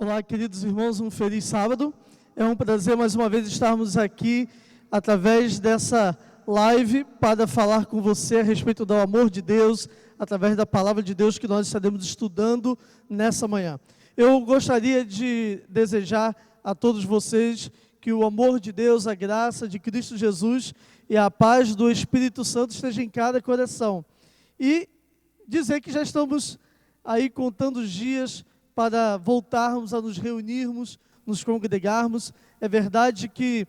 Olá, queridos irmãos, um feliz sábado. É um prazer mais uma vez estarmos aqui através dessa live para falar com você a respeito do amor de Deus, através da palavra de Deus que nós estaremos estudando nessa manhã. Eu gostaria de desejar a todos vocês que o amor de Deus, a graça de Cristo Jesus e a paz do Espírito Santo esteja em cada coração. E dizer que já estamos aí contando os dias para voltarmos a nos reunirmos, nos congregarmos. É verdade que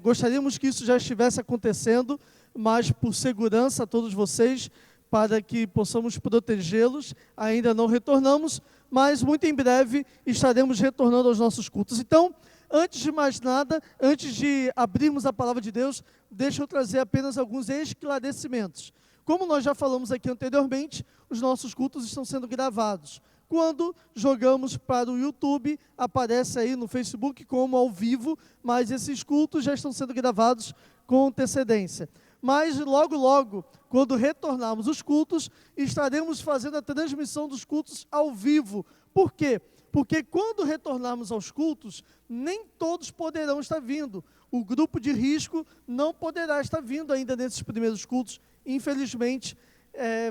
gostaríamos que isso já estivesse acontecendo, mas por segurança a todos vocês, para que possamos protegê-los, ainda não retornamos, mas muito em breve estaremos retornando aos nossos cultos. Então, antes de mais nada, antes de abrirmos a palavra de Deus, deixa eu trazer apenas alguns esclarecimentos. Como nós já falamos aqui anteriormente, os nossos cultos estão sendo gravados. Quando jogamos para o YouTube, aparece aí no Facebook como ao vivo, mas esses cultos já estão sendo gravados com antecedência. Mas logo, logo, quando retornarmos os cultos, estaremos fazendo a transmissão dos cultos ao vivo. Por quê? Porque quando retornarmos aos cultos, nem todos poderão estar vindo. O grupo de risco não poderá estar vindo ainda nesses primeiros cultos. Infelizmente,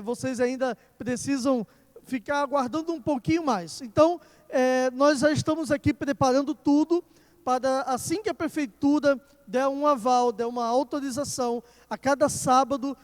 vocês ainda precisam ficar aguardando um pouquinho mais. Então, nós já estamos aqui preparando tudo para, assim que a prefeitura der um aval, der uma autorização, a cada sábado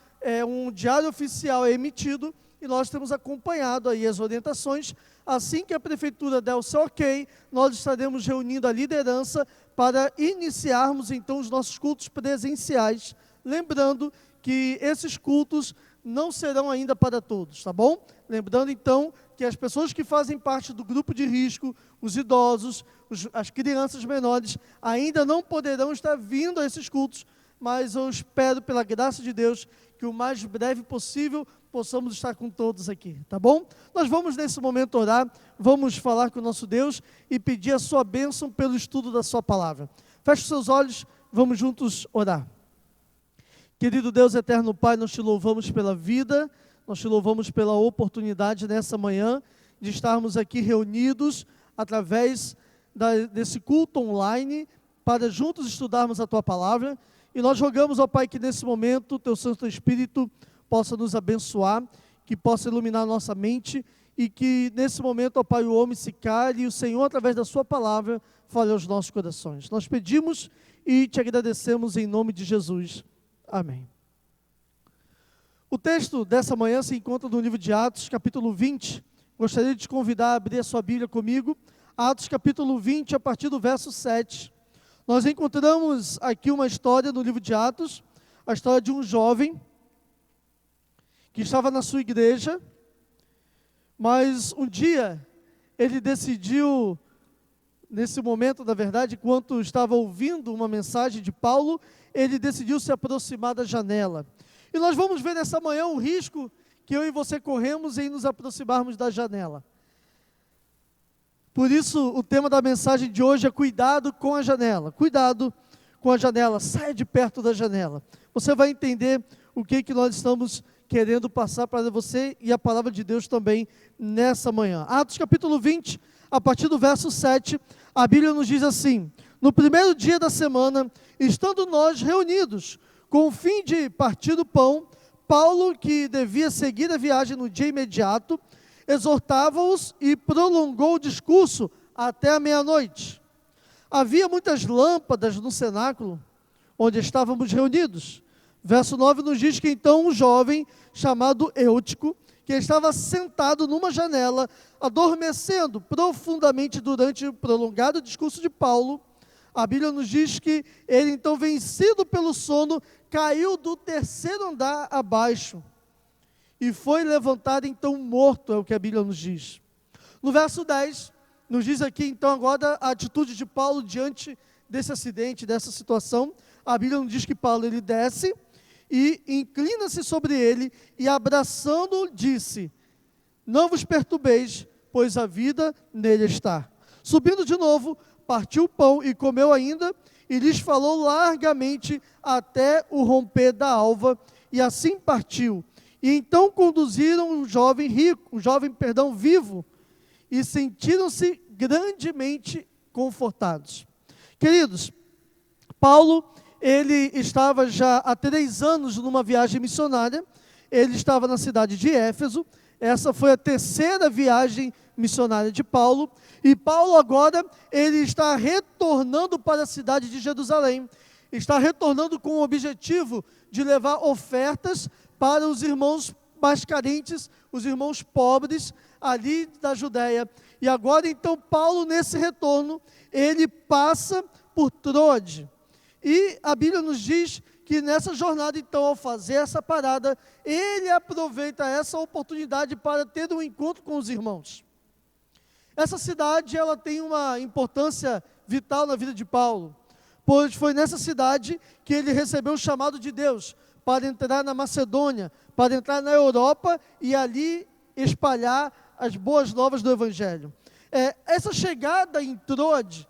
um diário oficial é emitido e nós temos acompanhado aí as orientações. Assim que a prefeitura der o seu ok, nós estaremos reunindo a liderança para iniciarmos então os nossos cultos presenciais, lembrando que esses cultos não serão ainda para todos, tá bom? Lembrando então que as pessoas que fazem parte do grupo de risco, os idosos, as crianças menores, ainda não poderão estar vindo a esses cultos, mas eu espero, pela graça de Deus, que o mais breve possível possamos estar com todos aqui, tá bom? Nós vamos nesse momento orar, vamos falar com o nosso Deus e pedir a sua bênção pelo estudo da sua palavra. Feche os seus olhos, vamos juntos orar. Querido Deus eterno Pai, nós te louvamos pela vida, nós te louvamos pela oportunidade nessa manhã de estarmos aqui reunidos através desse culto online para juntos estudarmos a Tua palavra. E nós rogamos, ó Pai, que nesse momento o Teu Santo Espírito possa nos abençoar, que possa iluminar a nossa mente e que nesse momento, ó Pai, o homem se cale e o Senhor, através da Sua palavra, fale aos nossos corações. Nós pedimos e te agradecemos em nome de Jesus. Amém. O texto dessa manhã se encontra no livro de Atos, capítulo 20. Gostaria de te convidar a abrir a sua Bíblia comigo. Atos, capítulo 20, a partir do verso 7. Nós encontramos aqui uma história no livro de Atos, a história de um jovem que estava na sua igreja, mas um dia ele decidiu, nesse momento, na verdade, enquanto estava ouvindo uma mensagem de Paulo, ele decidiu se aproximar da janela. E nós vamos ver nessa manhã um risco que eu e você corremos em nos aproximarmos da janela. Por isso, o tema da mensagem de hoje é cuidado com a janela. Cuidado com a janela, saia de perto da janela. Você vai entender o que nós estamos querendo passar para você e a palavra de Deus também nessa manhã. Atos capítulo 20, a partir do verso 7, a Bíblia nos diz assim: no primeiro dia da semana, estando nós reunidos, com o fim de partir o pão, Paulo, que devia seguir a viagem no dia imediato, exortava-os e prolongou o discurso até a meia-noite. Havia muitas lâmpadas no cenáculo, onde estávamos reunidos. Verso 9 nos diz que então um jovem chamado Eutico, que estava sentado numa janela, adormecendo profundamente durante o prolongado discurso de Paulo, a Bíblia nos diz que ele então, vencido pelo sono, caiu do terceiro andar abaixo e foi levantado então morto, é o que a Bíblia nos diz. No verso 10, nos diz aqui então agora a atitude de Paulo diante desse acidente, dessa situação. A Bíblia nos diz que Paulo ele desce e inclina-se sobre ele e abraçando-o disse: não vos perturbeis, pois a vida nele está. Subindo de novo, partiu o pão e comeu ainda, e lhes falou largamente até o romper da alva, e assim partiu. E então conduziram o jovem vivo, e sentiram-se grandemente confortados. Queridos, Paulo, ele estava já há 3 anos numa viagem missionária. Ele estava na cidade de Éfeso. Essa foi a 3ª viagem missionária de Paulo. E Paulo agora, ele está retornando para a cidade de Jerusalém. Está retornando com o objetivo de levar ofertas para os irmãos mais carentes, os irmãos pobres ali da Judéia. E agora então Paulo, nesse retorno, ele passa por Troade. E a Bíblia nos diz que nessa jornada então, ao fazer essa parada, ele aproveita essa oportunidade para ter um encontro com os irmãos. Essa cidade, ela tem uma importância vital na vida de Paulo, pois foi nessa cidade que ele recebeu o chamado de Deus para entrar na Macedônia, para entrar na Europa e ali espalhar as boas novas do Evangelho. Essa chegada em Troade,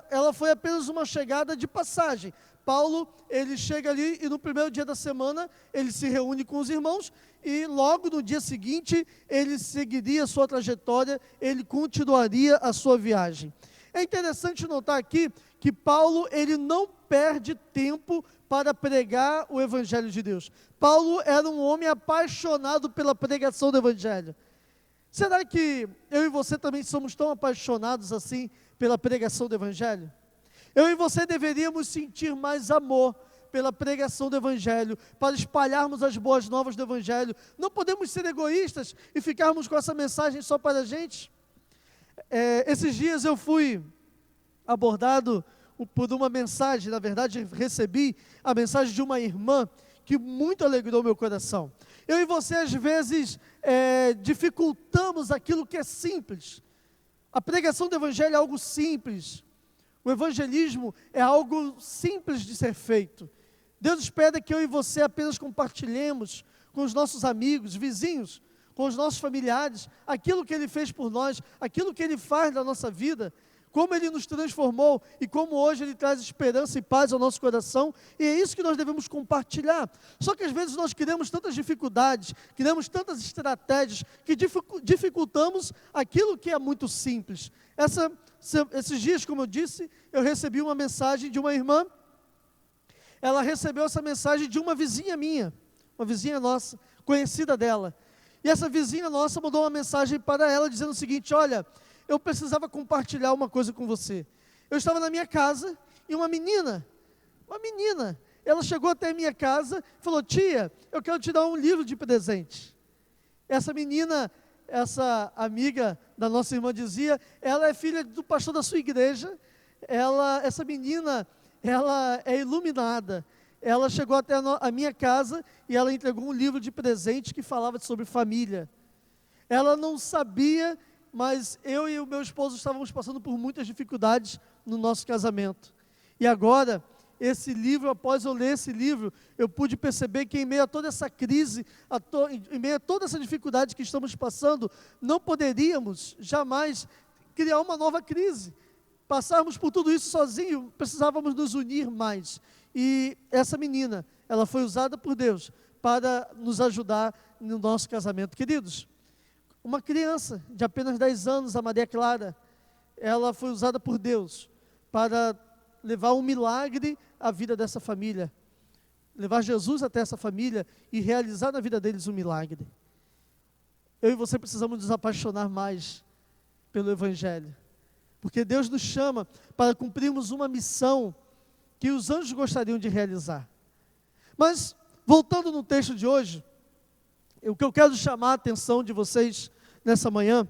ela foi apenas uma chegada de passagem. Paulo, ele chega ali e no primeiro dia da semana, ele se reúne com os irmãos e logo no dia seguinte, ele seguiria a sua trajetória, ele continuaria a sua viagem. É interessante notar aqui que Paulo, ele não perde tempo para pregar o Evangelho de Deus. Paulo era um homem apaixonado pela pregação do Evangelho. Será que eu e você também somos tão apaixonados assim pela pregação do Evangelho? Eu e você deveríamos sentir mais amor pela pregação do Evangelho, para espalharmos as boas novas do Evangelho. Não podemos ser egoístas e ficarmos com essa mensagem só para a gente. Esses dias eu fui abordado por uma mensagem, na verdade recebi a mensagem de uma irmã que muito alegrou meu coração. Eu e você às vezes dificultamos aquilo que é simples. A pregação do Evangelho é algo simples. O evangelismo é algo simples de ser feito. Deus espera que eu e você apenas compartilhemos com os nossos amigos, vizinhos, com os nossos familiares, aquilo que Ele fez por nós, aquilo que Ele faz na nossa vida, como Ele nos transformou e como hoje Ele traz esperança e paz ao nosso coração, e é isso que nós devemos compartilhar. Só que às vezes nós criamos tantas dificuldades, criamos tantas estratégias, que dificultamos aquilo que é muito simples. Esses dias, como eu disse, eu recebi uma mensagem de uma irmã. Ela recebeu essa mensagem de uma vizinha minha, uma vizinha nossa, conhecida dela. E essa vizinha nossa mandou uma mensagem para ela dizendo o seguinte: olha, eu precisava compartilhar uma coisa com você. Eu estava na minha casa e uma menina, ela chegou até a minha casa e falou: tia, eu quero te dar um livro de presente. Essa menina, essa amiga da nossa irmã dizia, ela é filha do pastor da sua igreja. Essa menina, ela é iluminada. Ela chegou até a minha casa e ela entregou um livro de presente que falava sobre família. Ela não sabia, mas eu e o meu esposo estávamos passando por muitas dificuldades no nosso casamento. E agora, esse livro, após eu ler esse livro, eu pude perceber que em meio a toda essa crise, em meio a toda essa dificuldade que estamos passando, não poderíamos jamais criar uma nova crise. Passarmos por tudo isso sozinho, precisávamos nos unir mais. E essa menina, ela foi usada por Deus para nos ajudar no nosso casamento. Queridos, uma criança de apenas 10 anos, a Maria Clara, ela foi usada por Deus para levar um milagre à vida dessa família, levar Jesus até essa família e realizar na vida deles um milagre. Eu e você precisamos nos apaixonar mais pelo Evangelho, porque Deus nos chama para cumprirmos uma missão que os anjos gostariam de realizar. Mas, voltando no texto de hoje, o que eu quero chamar a atenção de vocês nessa manhã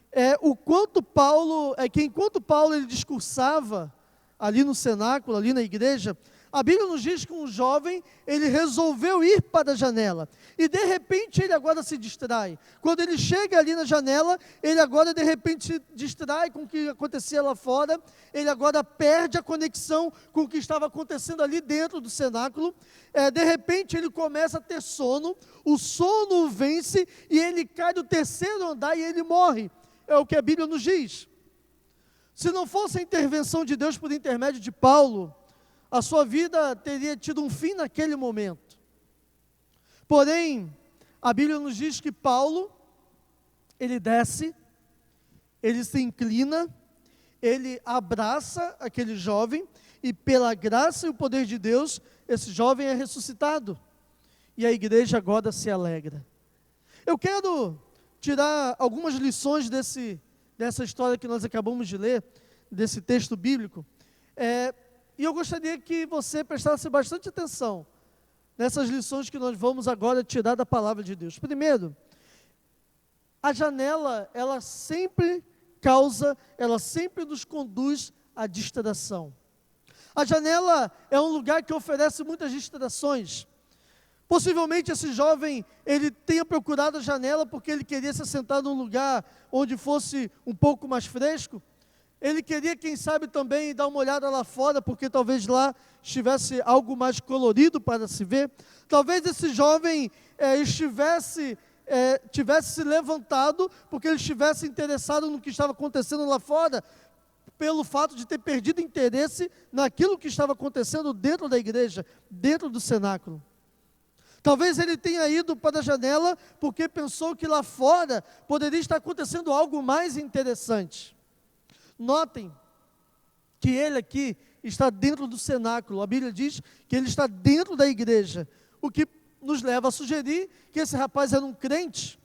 é o quanto Paulo, enquanto Paulo ele discursava ali no cenáculo, ali na igreja, a Bíblia nos diz que um jovem, ele resolveu ir para a janela, e de repente ele agora se distrai. Quando ele chega ali na janela, ele agora de repente se distrai com o que acontecia lá fora, ele agora perde a conexão com o que estava acontecendo ali dentro do cenáculo. De repente ele começa a ter sono, o sono o vence, e ele cai do 3º andar e ele morre. É o que a Bíblia nos diz. Se não fosse a intervenção de Deus por intermédio de Paulo, a sua vida teria tido um fim naquele momento. Porém, a Bíblia nos diz que Paulo, ele desce, ele se inclina, ele abraça aquele jovem e pela graça e o poder de Deus, esse jovem é ressuscitado. E a igreja agora se alegra. Eu quero tirar algumas lições dessa história que nós acabamos de ler, desse texto bíblico, e eu gostaria que você prestasse bastante atenção nessas lições que nós vamos agora tirar da palavra de Deus. Primeiro, a janela, ela sempre nos conduz à distração. A janela é um lugar que oferece muitas distrações. Possivelmente esse jovem, ele tenha procurado a janela porque ele queria se sentar num lugar onde fosse um pouco mais fresco. Ele queria, quem sabe, também dar uma olhada lá fora, porque talvez lá estivesse algo mais colorido para se ver. Talvez esse jovem tivesse se levantado porque ele estivesse interessado no que estava acontecendo lá fora, pelo fato de ter perdido interesse naquilo que estava acontecendo dentro da igreja, dentro do cenáculo. Talvez ele tenha ido para a janela porque pensou que lá fora poderia estar acontecendo algo mais interessante. Notem que ele aqui está dentro do cenáculo. A Bíblia diz que ele está dentro da igreja, o que nos leva a sugerir que esse rapaz era um crente.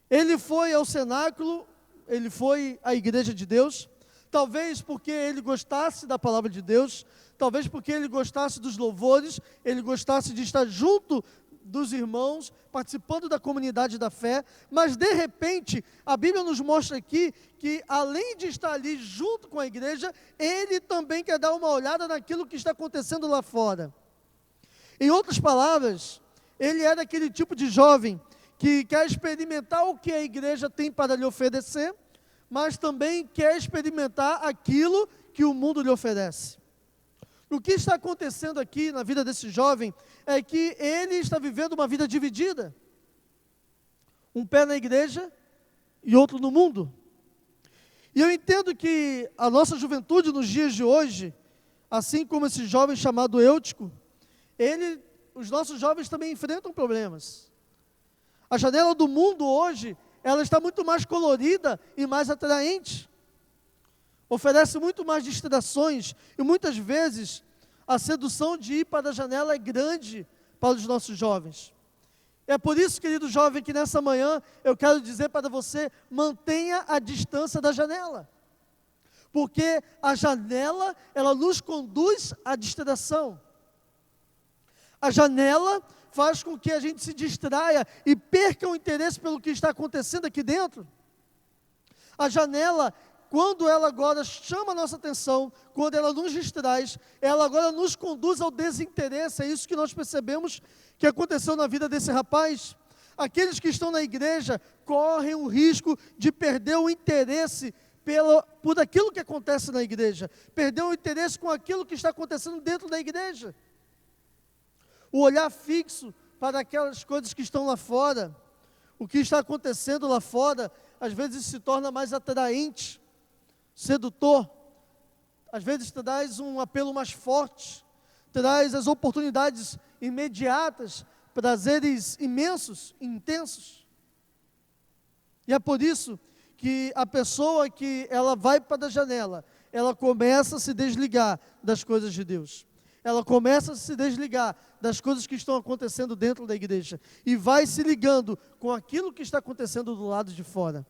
Ele foi ao cenáculo, ele foi à igreja de Deus, talvez porque ele gostasse da palavra de Deus, talvez porque ele gostasse dos louvores, ele gostasse de estar junto dos irmãos, participando da comunidade da fé, mas de repente, a Bíblia nos mostra aqui que além de estar ali junto com a igreja, ele também quer dar uma olhada naquilo que está acontecendo lá fora. Em outras palavras, ele era aquele tipo de jovem que quer experimentar o que a igreja tem para lhe oferecer, mas também quer experimentar aquilo que o mundo lhe oferece. O que está acontecendo aqui na vida desse jovem é que ele está vivendo uma vida dividida. Um pé na igreja e outro no mundo. E eu entendo que a nossa juventude nos dias de hoje, assim como esse jovem chamado Eutico, os nossos jovens também enfrentam problemas. A janela do mundo hoje, ela está muito mais colorida e mais atraente. Oferece muito mais distrações e muitas vezes a sedução de ir para a janela é grande para os nossos jovens. É por isso, querido jovem, que nessa manhã eu quero dizer para você, mantenha a distância da janela. Porque a janela, ela nos conduz à distração. A janela faz com que a gente se distraia e perca o interesse pelo que está acontecendo aqui dentro. A janela, quando ela agora chama a nossa atenção, quando ela nos distrai, ela agora nos conduz ao desinteresse. É isso que nós percebemos que aconteceu na vida desse rapaz. Aqueles que estão na igreja correm o risco de perder o interesse por aquilo que acontece na igreja, perder o interesse com aquilo que está acontecendo dentro da igreja. O olhar fixo para aquelas coisas que estão lá fora, o que está acontecendo lá fora, às vezes se torna mais atraente, sedutor, às vezes traz um apelo mais forte, traz as oportunidades imediatas, prazeres imensos, intensos. E é por isso que a pessoa que ela vai para a janela, ela começa a se desligar das coisas de Deus. Ela começa a se desligar das coisas que estão acontecendo dentro da igreja e vai se ligando com aquilo que está acontecendo do lado de fora.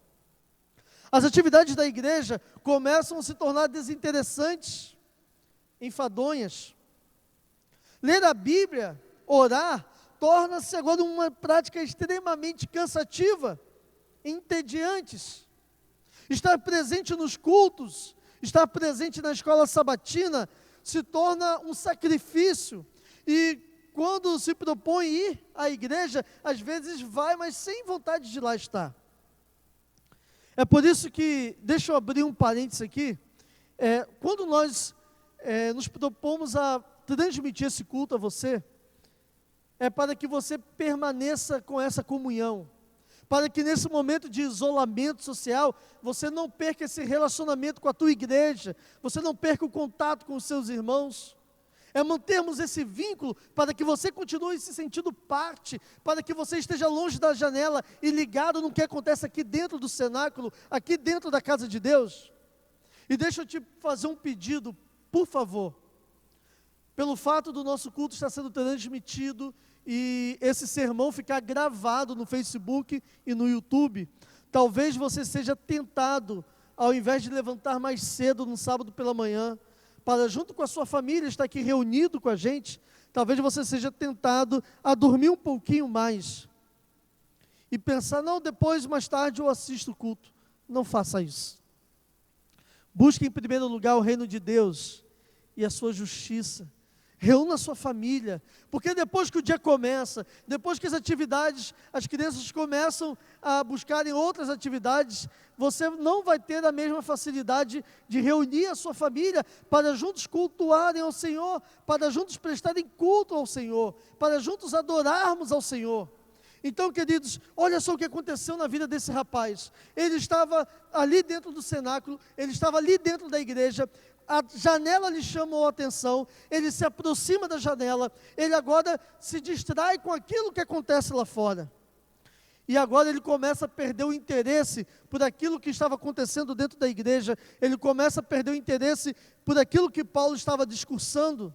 As atividades da igreja começam a se tornar desinteressantes, enfadonhas. Ler a Bíblia, orar, torna-se agora uma prática extremamente cansativa, entediante. Estar presente nos cultos, estar presente na escola sabatina, se torna um sacrifício. E quando se propõe ir à igreja, às vezes vai, mas sem vontade de lá estar. É por isso que, deixa eu abrir um parênteses aqui, quando nós nos propomos a transmitir esse culto a você, é para que você permaneça com essa comunhão, para que nesse momento de isolamento social, você não perca esse relacionamento com a tua igreja, você não perca o contato com os seus irmãos. É mantermos esse vínculo para que você continue se sentindo parte, para que você esteja longe da janela e ligado no que acontece aqui dentro do cenáculo, aqui dentro da casa de Deus. E deixa eu te fazer um pedido, por favor. Pelo fato do nosso culto estar sendo transmitido e esse sermão ficar gravado no Facebook e no YouTube, talvez você seja tentado, ao invés de levantar mais cedo no sábado pela manhã, para junto com a sua família estar aqui reunido com a gente, talvez você seja tentado a dormir um pouquinho mais e pensar, não, depois, mais tarde eu assisto o culto. Não faça isso. Busque em primeiro lugar o reino de Deus e a sua justiça. Reúna a sua família, porque depois que o dia começa, depois que as atividades, as crianças começam a buscarem outras atividades, você não vai ter a mesma facilidade de reunir a sua família para juntos cultuarem ao Senhor, para juntos prestarem culto ao Senhor, para juntos adorarmos ao Senhor. Então, queridos, olha só o que aconteceu na vida desse rapaz. Ele estava ali dentro do cenáculo, ele estava ali dentro da igreja, a janela lhe chamou a atenção, ele se aproxima da janela, ele agora se distrai com aquilo que acontece lá fora. E agora ele começa a perder o interesse por aquilo que estava acontecendo dentro da igreja, ele começa a perder o interesse por aquilo que Paulo estava discursando.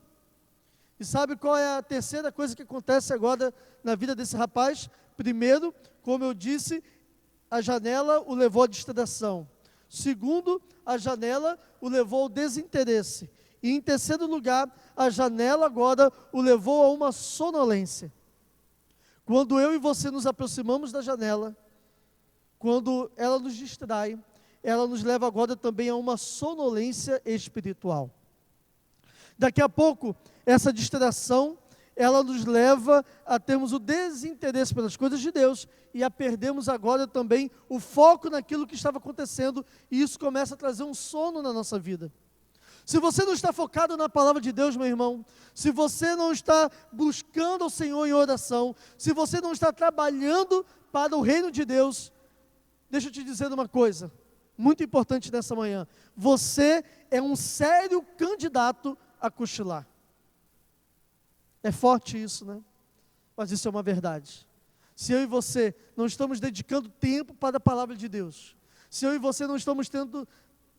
E sabe qual é a terceira coisa que acontece agora na vida desse rapaz? Primeiro, como eu disse, a janela o levou à distração. Segundo, a janela o levou ao desinteresse. E em terceiro lugar, a janela agora o levou a uma sonolência. Quando eu e você nos aproximamos da janela, quando ela nos distrai, ela nos leva agora também a uma sonolência espiritual. Daqui a pouco, essa distração, ela nos leva a termos o desinteresse pelas coisas de Deus e a perdermos agora também o foco naquilo que estava acontecendo, e isso começa a trazer um sono na nossa vida. Se você não está focado na palavra de Deus, meu irmão, se você não está buscando o Senhor em oração, se você não está trabalhando para o reino de Deus, deixa eu te dizer uma coisa, muito importante nessa manhã, você é um sério candidato a cochilar. É forte isso, né? Mas isso é uma verdade. Se eu e você não estamos dedicando tempo para a palavra de Deus, se eu e você não estamos tendo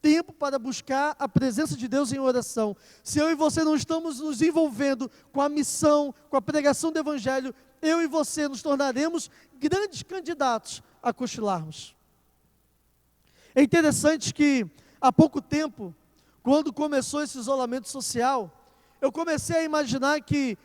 tempo para buscar a presença de Deus em oração, se eu e você não estamos nos envolvendo com a missão, com a pregação do Evangelho, eu e você nos tornaremos grandes candidatos a cochilarmos. É interessante que há pouco tempo, quando começou esse isolamento social, eu comecei a imaginar que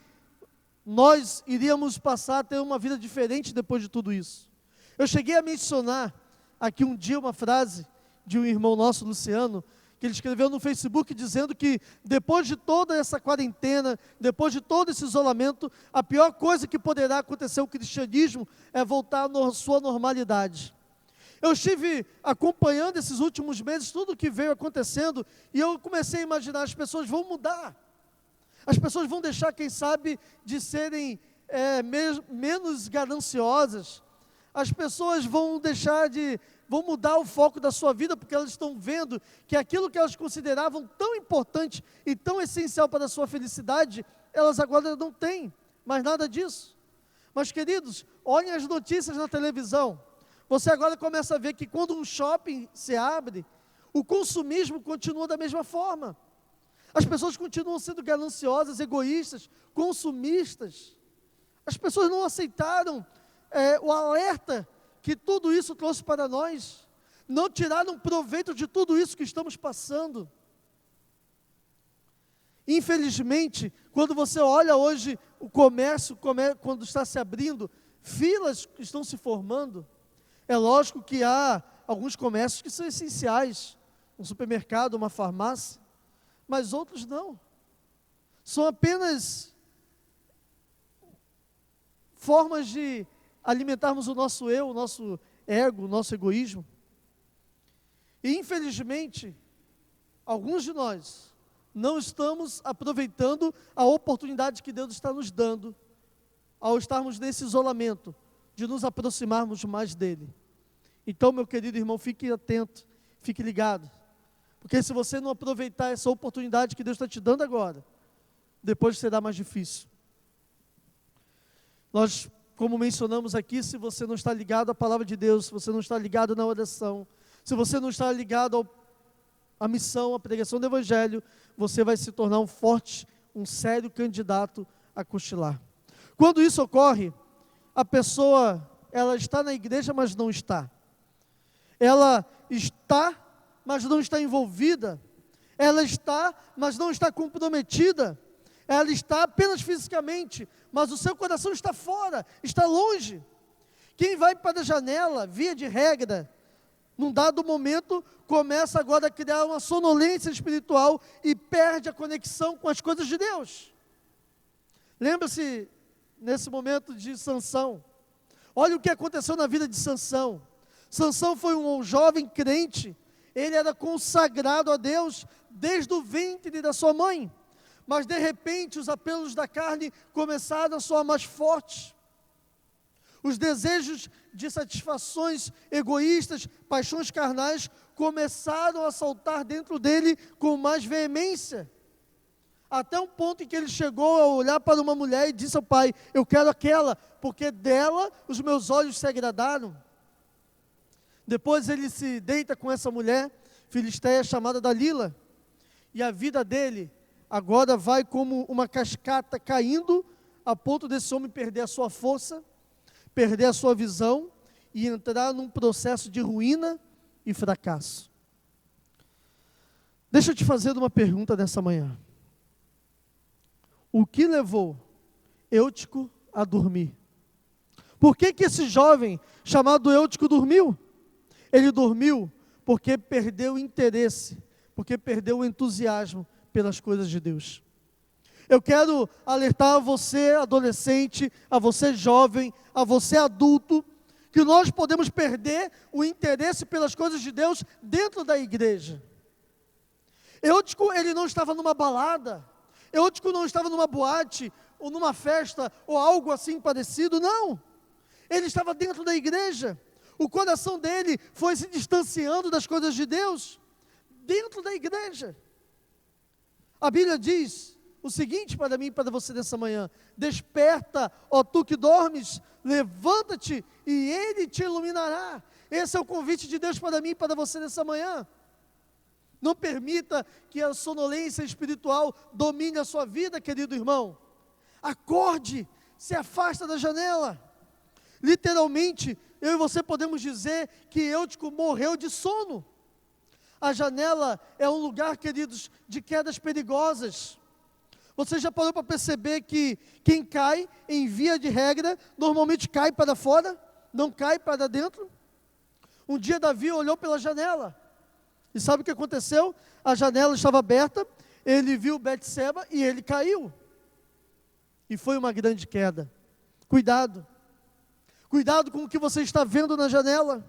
nós iríamos passar a ter uma vida diferente depois de tudo isso. Eu cheguei a mencionar aqui um dia uma frase de um irmão nosso, Luciano, que ele escreveu no Facebook dizendo que depois de toda essa quarentena, depois de todo esse isolamento, a pior coisa que poderá acontecer ao cristianismo é voltar à sua normalidade. Eu estive acompanhando esses últimos meses tudo o que veio acontecendo e eu comecei a imaginar, as pessoas vão mudar. As pessoas vão deixar, quem sabe, de serem menos gananciosas. As pessoas vão mudar o foco da sua vida, porque elas estão vendo que aquilo que elas consideravam tão importante e tão essencial para a sua felicidade, elas agora não têm mais nada disso. Mas, queridos, olhem as notícias na televisão. Você agora começa a ver que quando um shopping se abre, o consumismo continua da mesma forma. As pessoas continuam sendo gananciosas, egoístas, consumistas. As pessoas não aceitaram o alerta que tudo isso trouxe para nós. Não tiraram proveito de tudo isso que estamos passando. Infelizmente, quando você olha hoje o comércio quando está se abrindo, filas estão se formando. É lógico que há alguns comércios que são essenciais, um supermercado, uma farmácia, mas outros não. São apenas formas de alimentarmos o nosso eu, o nosso ego, o nosso egoísmo. E infelizmente, alguns de nós não estamos aproveitando a oportunidade que Deus está nos dando, ao estarmos nesse isolamento, de nos aproximarmos mais dEle. Então, meu querido irmão, fique atento, fique ligado. Porque se você não aproveitar essa oportunidade que Deus está te dando agora, depois será mais difícil. Nós, como mencionamos aqui, se você não está ligado à palavra de Deus, se você não está ligado na oração, se você não está ligado a missão, a pregação do Evangelho, você vai se tornar um sério candidato a cochilar. Quando isso ocorre, a pessoa, ela está na igreja, mas não está. Ela está, mas não está envolvida. Ela está, mas não está comprometida. Ela está apenas fisicamente, mas o seu coração está fora, está longe. Quem vai para a janela, via de regra, num dado momento, começa agora a criar uma sonolência espiritual e perde a conexão com as coisas de Deus. Lembra-se, nesse momento de Sansão, olha o que aconteceu na vida de Sansão. Sansão foi um jovem crente, ele era consagrado a Deus desde o ventre da sua mãe, mas de repente os apelos da carne começaram a soar mais fortes. Os desejos de satisfações egoístas, paixões carnais, começaram a saltar dentro dele com mais veemência. Até um ponto em que ele chegou a olhar para uma mulher e disse ao pai: eu quero aquela, porque dela os meus olhos se agradaram. Depois ele se deita com essa mulher filisteia chamada Dalila, e a vida dele agora vai como uma cascata caindo, a ponto desse homem perder a sua força, perder a sua visão e entrar num processo de ruína e fracasso. Deixa eu te fazer uma pergunta nessa manhã. O que levou Eutico a dormir? Por que esse jovem chamado Eutico dormiu? Ele dormiu porque perdeu o interesse, porque perdeu o entusiasmo pelas coisas de Deus. Eu quero alertar a você, adolescente, a você jovem, a você adulto, que nós podemos perder o interesse pelas coisas de Deus dentro da igreja. Eutico, ele não estava numa balada, Eutico não estava numa boate, ou numa festa, ou algo assim parecido, não. Ele estava dentro da igreja. O coração dele foi se distanciando das coisas de Deus, dentro da igreja. A Bíblia diz o seguinte para mim e para você nessa manhã: desperta, ó tu que dormes, levanta-te e Ele te iluminará. Esse é o convite de Deus para mim e para você nessa manhã. Não permita que a sonolência espiritual domine a sua vida, querido irmão. Acorde, se afasta da janela. Literalmente, eu e você podemos dizer que Eutico morreu de sono. A janela é um lugar, queridos, de quedas perigosas. Você já parou para perceber que quem cai, em via de regra, normalmente cai para fora, não cai para dentro? Um dia Davi olhou pela janela, e sabe o que aconteceu? A janela estava aberta, ele viu Betseba e ele caiu. E foi uma grande queda. Cuidado. Cuidado com o que você está vendo na janela.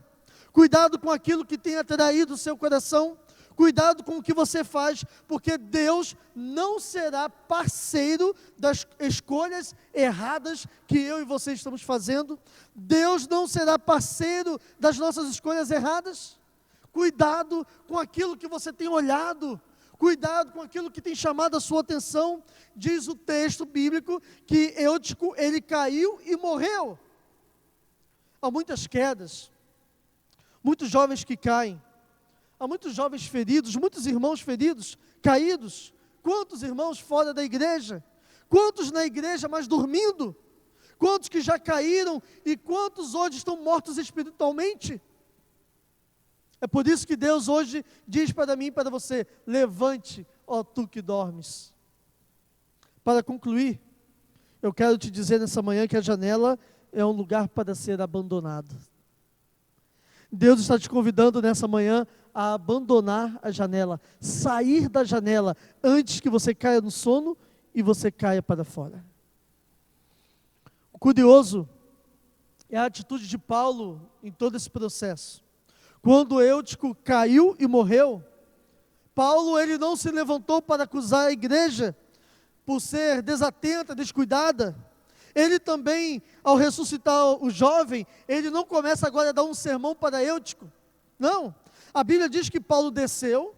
Cuidado com aquilo que tem atraído o seu coração. Cuidado com o que você faz, porque Deus não será parceiro das escolhas erradas que eu e você estamos fazendo. Deus não será parceiro das nossas escolhas erradas. Cuidado com aquilo que você tem olhado. Cuidado com aquilo que tem chamado a sua atenção. Diz o texto bíblico que Eutico, ele caiu e morreu. Há muitas quedas, muitos jovens que caem, há muitos jovens feridos, muitos irmãos feridos, caídos. Quantos irmãos fora da igreja? Quantos na igreja, mas dormindo? Quantos que já caíram e quantos hoje estão mortos espiritualmente? É por isso que Deus hoje diz para mim e para você: levante, ó tu que dormes. Para concluir, eu quero te dizer nessa manhã que a janela é um lugar para ser abandonado. Deus está te convidando nessa manhã a abandonar a janela, sair da janela antes que você caia no sono e você caia para fora. O curioso é a atitude de Paulo em todo esse processo. Quando Eutico caiu e morreu, Paulo, ele não se levantou para acusar a igreja por ser desatenta, descuidada. Ele também, ao ressuscitar o jovem, ele não começa agora a dar um sermão para Eutico. Não. A Bíblia diz que Paulo desceu,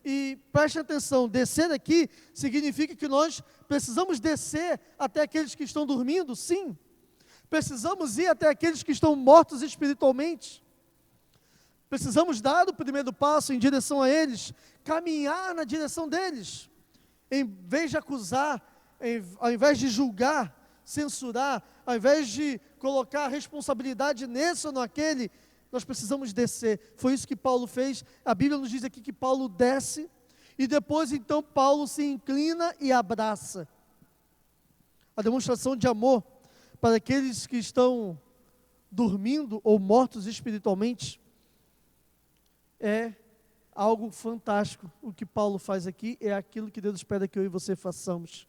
e preste atenção, descer aqui significa que nós precisamos descer até aqueles que estão dormindo, sim. Precisamos ir até aqueles que estão mortos espiritualmente. Precisamos dar o primeiro passo em direção a eles, caminhar na direção deles. Em vez de acusar, ao invés de julgar, censurar, ao invés de colocar a responsabilidade nesse ou naquele, nós precisamos descer. Foi isso que Paulo fez. A Bíblia nos diz aqui que Paulo desce, e depois então Paulo se inclina e abraça. A demonstração de amor para aqueles que estão dormindo ou mortos espiritualmente é algo fantástico. O que Paulo faz aqui é aquilo que Deus espera que eu e você façamos,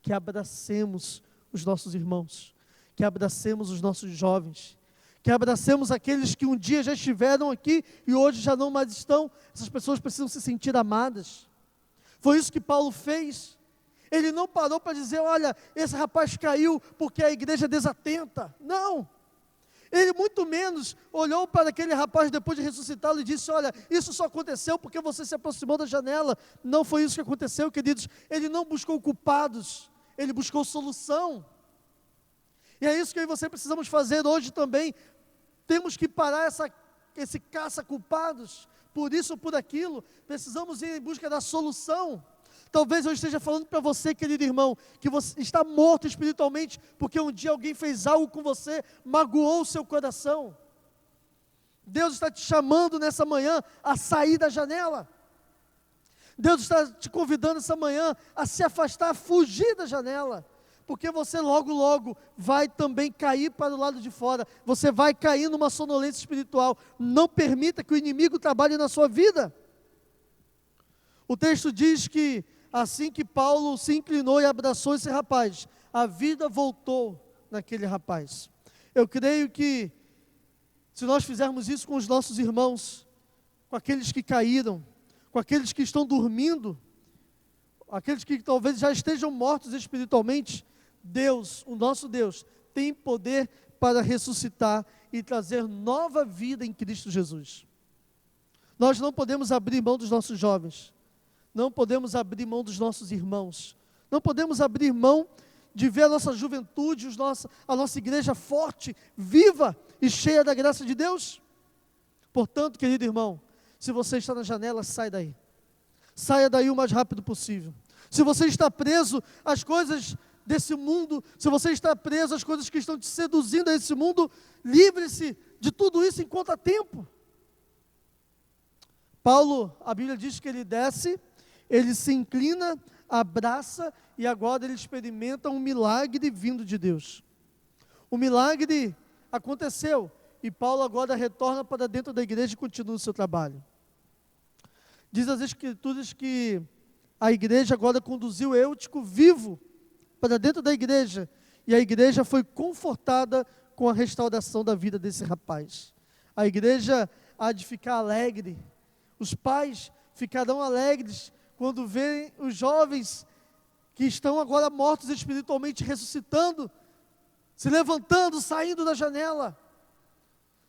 que abracemos os nossos irmãos, que abracemos os nossos jovens, que abracemos aqueles que um dia já estiveram aqui e hoje já não mais estão. Essas pessoas precisam se sentir amadas. Foi isso que Paulo fez. Ele não parou para dizer, olha, esse rapaz caiu porque a igreja é desatenta. Não. Ele muito menos olhou para aquele rapaz depois de ressuscitá-lo e disse, olha, isso só aconteceu porque você se aproximou da janela. Não foi isso que aconteceu, queridos. Ele não buscou culpados, ele buscou solução. E é isso que eu e você precisamos fazer hoje também. Temos que parar esse caça-culpados, por isso ou por aquilo. Precisamos ir em busca da solução. Talvez eu esteja falando para você, querido irmão, que você está morto espiritualmente, porque um dia alguém fez algo com você, magoou o seu coração. Deus está te chamando nessa manhã a sair da janela. Deus está te convidando essa manhã a se afastar, a fugir da janela. Porque você logo, logo vai também cair para o lado de fora. Você vai cair numa sonolência espiritual. Não permita que o inimigo trabalhe na sua vida. O texto diz que assim que Paulo se inclinou e abraçou esse rapaz, a vida voltou naquele rapaz. Eu creio que se nós fizermos isso com os nossos irmãos, com aqueles que caíram, com aqueles que estão dormindo, aqueles que talvez já estejam mortos espiritualmente, Deus, o nosso Deus, tem poder para ressuscitar e trazer nova vida em Cristo Jesus. Nós não podemos abrir mão dos nossos jovens, não podemos abrir mão dos nossos irmãos, não podemos abrir mão de ver a nossa juventude, a nossa igreja forte, viva e cheia da graça de Deus. Portanto, querido irmão, se você está na janela, sai daí. Saia daí o mais rápido possível. Se você está preso às coisas desse mundo, se você está preso às coisas que estão te seduzindo a esse mundo, livre-se de tudo isso enquanto há tempo. Paulo, a Bíblia diz que ele desce, ele se inclina, abraça e agora ele experimenta um milagre vindo de Deus. O milagre aconteceu e Paulo agora retorna para dentro da igreja e continua o seu trabalho. Diz as Escrituras que a igreja agora conduziu Eutico vivo para dentro da igreja e a igreja foi confortada com a restauração da vida desse rapaz. A igreja há de ficar alegre, os pais ficarão alegres quando verem os jovens que estão agora mortos espiritualmente ressuscitando, se levantando, saindo da janela.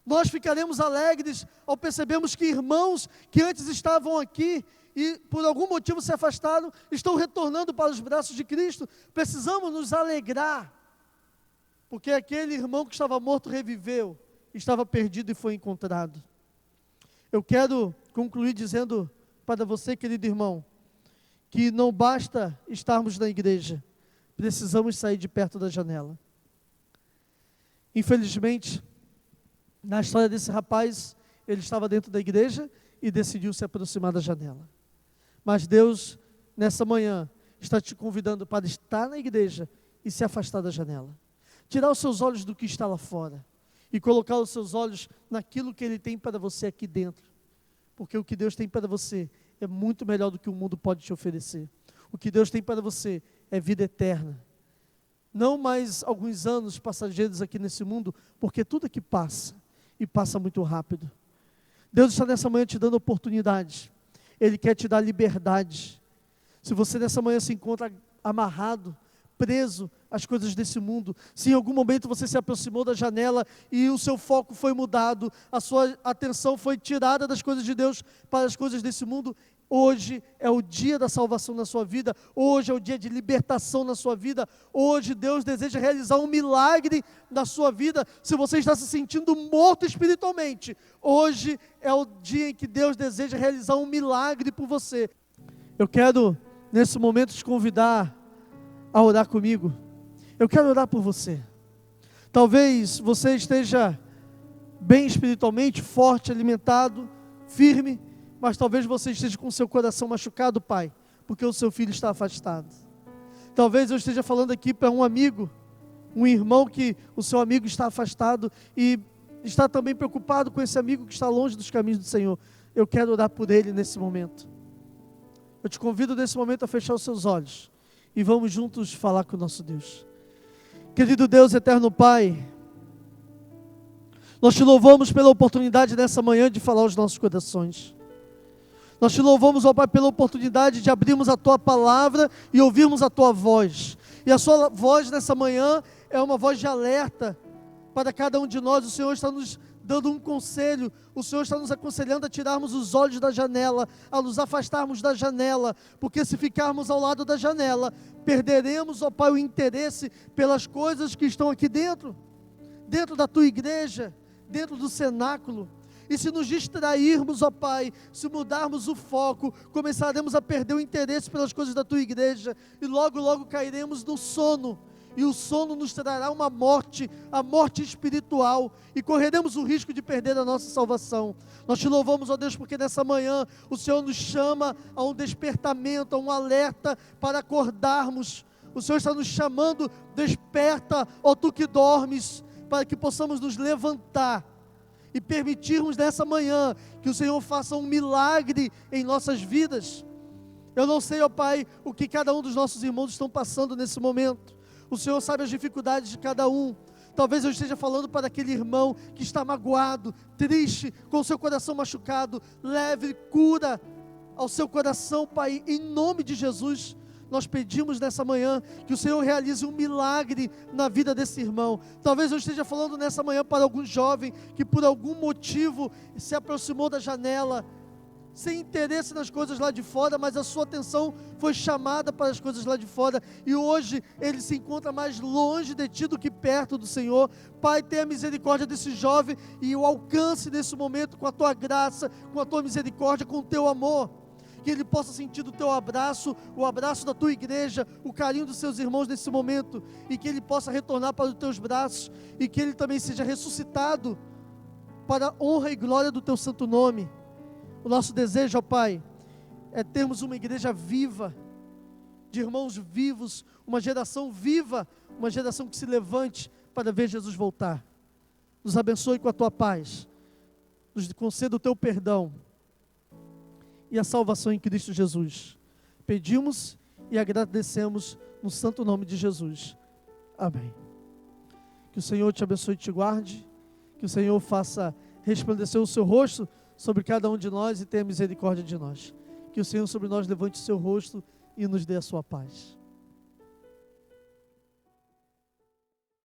Nós ficaremos alegres ao percebermos que irmãos que antes estavam aqui e por algum motivo se afastaram, estão retornando para os braços de Cristo. Precisamos nos alegrar, porque aquele irmão que estava morto reviveu, estava perdido e foi encontrado. Eu quero concluir dizendo para você, querido irmão, que não basta estarmos na igreja, precisamos sair de perto da janela. Infelizmente, na história desse rapaz, ele estava dentro da igreja e decidiu se aproximar da janela. Mas Deus, nessa manhã, está te convidando para estar na igreja e se afastar da janela. Tirar os seus olhos do que está lá fora e colocar os seus olhos naquilo que Ele tem para você aqui dentro. Porque o que Deus tem para você é muito melhor do que o mundo pode te oferecer. O que Deus tem para você é vida eterna. Não mais alguns anos passageiros aqui nesse mundo, porque tudo aqui passa, e passa muito rápido. Deus está nessa manhã te dando oportunidade. Ele quer te dar liberdade. Se você nessa manhã se encontra amarrado, preso às coisas desse mundo, se em algum momento você se aproximou da janela e o seu foco foi mudado, a sua atenção foi tirada das coisas de Deus para as coisas desse mundo, Hoje é o dia da salvação na sua vida. Hoje é o dia de libertação na sua vida. Hoje Deus deseja realizar um milagre na sua vida. Se você está se sentindo morto espiritualmente, hoje é o dia em que Deus deseja realizar um milagre por você. Eu quero, nesse momento, te convidar a orar comigo. Eu quero orar por você. Talvez você esteja bem espiritualmente, forte, alimentado, firme, mas talvez você esteja com o seu coração machucado, Pai, porque o seu filho está afastado. Talvez eu esteja falando aqui para um amigo, um irmão que o seu amigo está afastado e está também preocupado com esse amigo que está longe dos caminhos do Senhor. Eu quero orar por ele nesse momento. Eu te convido nesse momento a fechar os seus olhos e vamos juntos falar com o nosso Deus. Querido Deus, eterno Pai, nós te louvamos pela oportunidade nessa manhã de falar aos nossos corações. Nós te louvamos, ó Pai, pela oportunidade de abrirmos a Tua palavra e ouvirmos a Tua voz. E a Sua voz nessa manhã é uma voz de alerta para cada um de nós. O Senhor está nos dando um conselho, o Senhor está nos aconselhando a tirarmos os olhos da janela, a nos afastarmos da janela, porque se ficarmos ao lado da janela, perderemos, ó Pai, o interesse pelas coisas que estão aqui dentro da Tua igreja, dentro do cenáculo. E se nos distrairmos, ó Pai, se mudarmos o foco, começaremos a perder o interesse pelas coisas da Tua igreja, e logo, logo cairemos no sono, e o sono nos trará uma morte, a morte espiritual, e correremos o risco de perder a nossa salvação. Nós te louvamos, ó Deus, porque nessa manhã o Senhor nos chama a um despertamento, a um alerta para acordarmos. O Senhor está nos chamando, desperta, ó Tu que dormes, para que possamos nos levantar e permitirmos nessa manhã que o Senhor faça um milagre em nossas vidas. Eu não sei, ó Pai, o que cada um dos nossos irmãos estão passando nesse momento. O Senhor sabe as dificuldades de cada um. Talvez eu esteja falando para aquele irmão que está magoado, triste, com o seu coração machucado. Leve cura ao seu coração, Pai, em nome de Jesus. Nós pedimos nessa manhã que o Senhor realize um milagre na vida desse irmão. Talvez eu esteja falando nessa manhã para algum jovem que por algum motivo se aproximou da janela, sem interesse nas coisas lá de fora, mas a sua atenção foi chamada para as coisas lá de fora, e hoje ele se encontra mais longe de Ti do que perto do Senhor. Pai, tenha misericórdia desse jovem e o alcance nesse momento com a Tua graça, com a Tua misericórdia, com o Teu amor. Que ele possa sentir do Teu abraço, o abraço da Tua igreja, o carinho dos seus irmãos nesse momento, e que ele possa retornar para os Teus braços, e que ele também seja ressuscitado para a honra e glória do Teu santo nome. O nosso desejo, ó Pai, é termos uma igreja viva, de irmãos vivos, uma geração viva, uma geração que se levante para ver Jesus voltar. Nos abençoe com a Tua paz, nos conceda o Teu perdão e a salvação em Cristo Jesus. Pedimos e agradecemos no santo nome de Jesus. Amém. Que o Senhor te abençoe e te guarde, que o Senhor faça resplandecer o seu rosto sobre cada um de nós e tenha misericórdia de nós. Que o Senhor sobre nós levante o seu rosto e nos dê a sua paz.